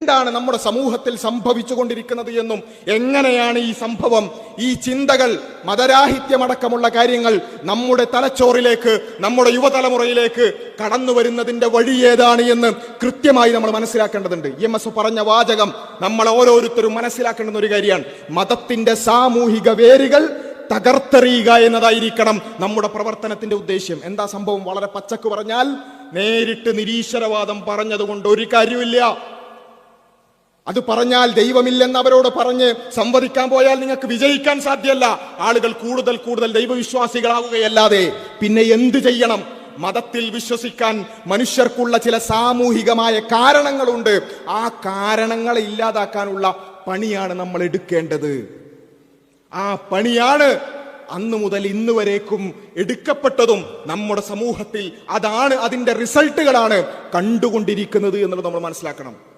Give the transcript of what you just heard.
എന്താണ് നമ്മുടെ സമൂഹത്തിൽ സംഭവിച്ചുകൊണ്ടിരിക്കുന്നത് എന്നും എങ്ങനെയാണ് ഈ സംഭവം, ഈ ചിന്തകൾ, മതരാഹിത്യമടക്കമുള്ള കാര്യങ്ങൾ നമ്മുടെ തലച്ചോറിലേക്ക്, നമ്മുടെ യുവതലമുറയിലേക്ക് കടന്നു വരുന്നതിന്റെ വഴി ഏതാണ് എന്ന് കൃത്യമായി നമ്മൾ മനസ്സിലാക്കേണ്ടതുണ്ട്. EMS പറഞ്ഞ വാചകം നമ്മൾ ഓരോരുത്തരും മനസ്സിലാക്കേണ്ടുന്ന ഒരു കാര്യമാണ്. മതത്തിന്റെ സാമൂഹിക വേരുകൾ തകർത്തെറിയുക എന്നതായിരിക്കണം നമ്മുടെ പ്രവർത്തനത്തിന്റെ ഉദ്ദേശ്യം. എന്താ സംഭവം? വളരെ പച്ചക്ക് പറഞ്ഞാൽ, നേരിട്ട് നിരീശ്വരവാദം പറഞ്ഞതുകൊണ്ട് ഒരു കാര്യമില്ല. അത് പറഞ്ഞാൽ ദൈവമില്ലെന്ന് അവരോട് പറഞ്ഞ് സംവദിക്കാൻ പോയാൽ നിങ്ങൾക്ക് വിജയിക്കാൻ സാധ്യമല്ല. ആളുകൾ കൂടുതൽ കൂടുതൽ ദൈവവിശ്വാസികളാവുകയല്ലാതെ പിന്നെ എന്ത് ചെയ്യണം? മതത്തിൽ വിശ്വസിക്കാൻ മനുഷ്യർക്കുള്ള ചില സാമൂഹികമായ കാരണങ്ങളുണ്ട്. ആ കാരണങ്ങളെ ഇല്ലാതാക്കാനുള്ള പണിയാണ് നമ്മൾ എടുക്കേണ്ടത്. ആ പണിയാണ് അന്ന് മുതൽ ഇന്ന് വരേക്കും എടുക്കപ്പെട്ടതും നമ്മുടെ സമൂഹത്തിൽ അതാണ്, അതിന്റെ റിസൾട്ടുകളാണ് കണ്ടുകൊണ്ടിരിക്കുന്നത് എന്നുള്ളത് നമ്മൾ മനസ്സിലാക്കണം.